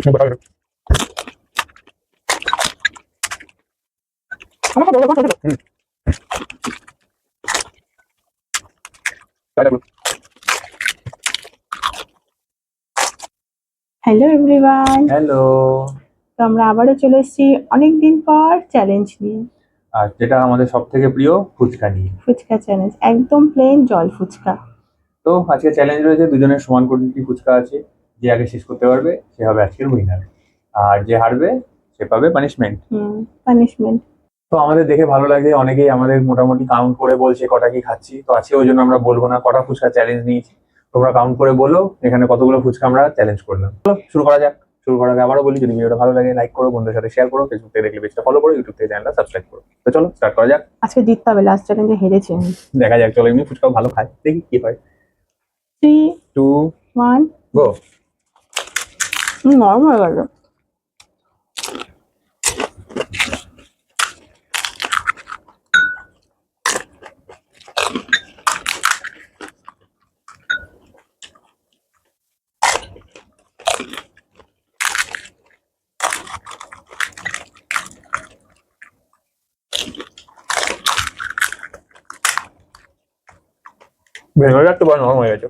Hello everyone, hello. তো আমরা আবারও চলে এসেছি অনেকদিন পর চ্যালেঞ্জ নিয়ে। আর যেটা আমাদের সব থেকে প্রিয় ফুচকা নিয়ে। ফুচকা চ্যালেঞ্জ, একদম প্লেন জল ফুচকা। তো আজকে চ্যালেঞ্জ রয়েছে, দুজনের সমান কোয়ান্টিটি ফুচকা আছে। যে আগে শেষ করতে পারবে সে হবে আজকের উইনার, আর যে হারবে সে পাবে পানিশমেন্ট। পানিশমেন্ট। তো আমাদের দেখে ভালো লাগে, অনেকেই আমাদের মোটামুটি কাউন্ট করে বলছে কটা কি খাচ্ছি। তো আজকে ওই জন্য আমরা বলবো না কটা ফুচকা চ্যালেঞ্জ নিয়েছি, তোমরা কাউন্ট করে বলো এখানে কতগুলো ফুচকা আমরা চ্যালেঞ্জ করলাম। চলো শুরু করা যাক। শুরু করার আগে আবারও বলি, যদি ভিডিওটা ভালো লাগে লাইক করো, বন্ধুদের সাথে শেয়ার করো, ফেসবুক থেকে দেখলে পেজটা ফলো করো, ইউটিউব থেকে চ্যানেলটা সাবস্ক্রাইব করো। তো চলো স্টার্ট করা যাক। আজকে জিততে হবে, লাস্ট চ্যালেঞ্জে হেরেছি আমি। দেখা যাক, চলো এমনি ফুচকাও ভালো খায়, দেখি কি হয়। 3, 2 1, গো। নরম হয়ে গেল। ভেঙে যাচ্ছে, বড় নরম হয়ে গেছে।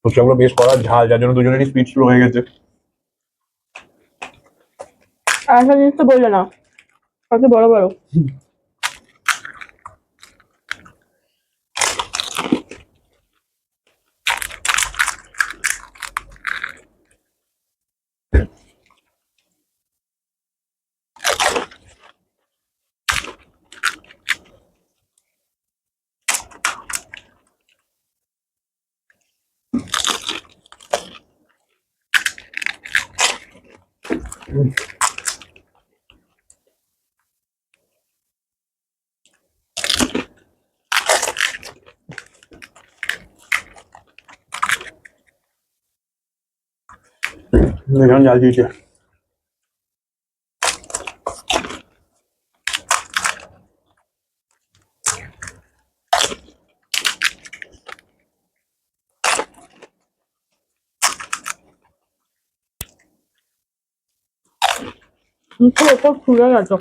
ফুচকাগুলো বেশ করা ঝাল, যার জন্য দুজনেরই স্পিড স্লো হয়ে গেছে। আর একটা জিনিস তো বললে না, কত বড় বড়। ভীষণ ঝাল দিয়েছে। মুখের ওপর ফুলে গেছে।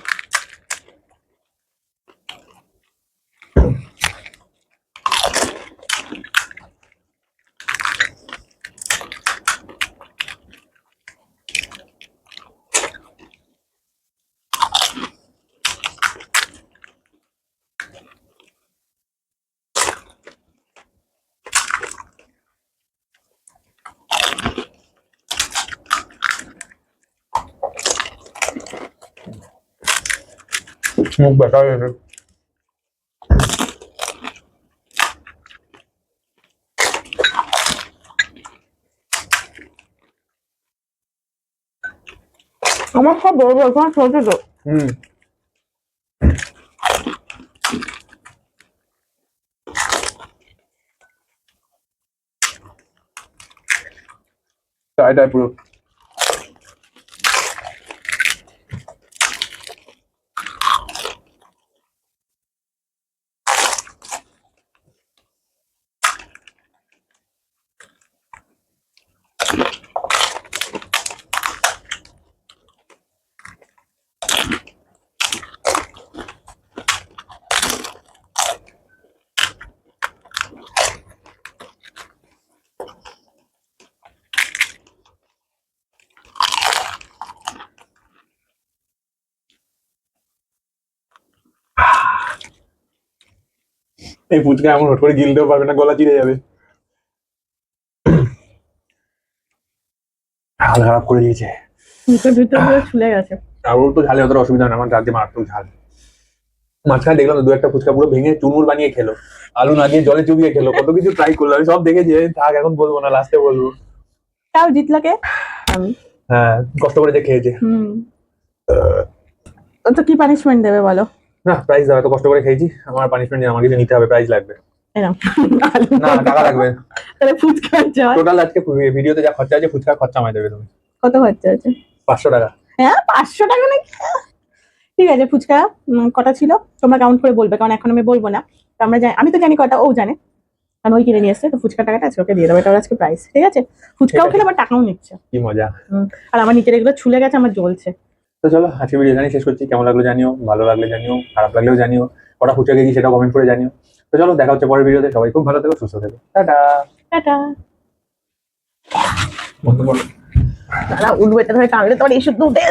মুখ ব্যথা হয়ে গেছে। আমার সব বড় বড়, তোমার ছোট ছোট। টাইটাই পুরো। এই ফুচকা এমন হট করে গিলতেও পারবে না, গলা চিড়ে যাবে। হাল খারাপ করে দিয়েছে। মুখের ভিতর পুরো ছুলে গেছে। আর ওর তো ঝালে অতটা অসুবিধা না, আমার রাজ্যে মারাত্মক ঝাল। মাঝখানে দেখলাম দু একটা ফুচকা পুরো ভেঙে চুরমুর বানিয়ে খেলো, আলু না দিয়ে জলে চুবিয়ে খেলো, কত কিছু ট্রাই করলো। আমি সব দেখেছি, থাক এখন বলবো না, লাস্টে বলবো। তাও জিতলাকে আমি। হ্যাঁ, কষ্ট করে যে খেয়েছে। ও তো কি পানিশমেন্ট দেবে বলো? না, প্রাইজ দাও, এত কষ্ট করে খেয়েছি, আমার পানিশমেন্ট আমাকে কিছু নিতে হবে, প্রাইজ লাগবে। এরকম না, টাকা লাগবে। তাহলে ফুচকা জল। টোটাল আজকে ভিডিওতে যা খরচা আছে, ফুচকার খরচা আমায় দেবে তুমি। কত খরচা আছে? 500 টাকা। হ্যাঁ, 500 টাকা নাকি? ঠিক আছে, ফুচকা কটা ছিল তোমরা কাউন্ট করে বলবে, কারণ এখন আমি বলবো না। তো আমি তো জানি কটা, ও জানে, কারণ ওই কিনে নিয়ে এসছে। তো ফুচকার টাকাটা আজকে ওকে দিয়ে দেবো, এটা ওর আজকে প্রাইস। ঠিক আছে, ফুচকাও খেলে আবার টাকাও নিচ্ছে। কি মজা। আর আমার নিচের এগুলো ছুলে গেছে, আমার জ্বলছে। তো চলো, আজকে ভিডিও এখানেই শেষ করছি। কেমন লাগলো জানিও, ভালো লাগলে জানিও, খারাপ লাগলেও জানিও, কটা ফুচকা খেয়েছি সেটাও কমেন্ট করে জানিও। তো চলো, দেখা হচ্ছে পরের ভিডিওতে। সবাই খুব ভালো থেকো, সুস্থ থেকো। টাটা। টাটা। বন্ধ করো। দাঁড়া, উঠবে, এটা ধরে টানলে তোমার এই শুদ্ধ উঠে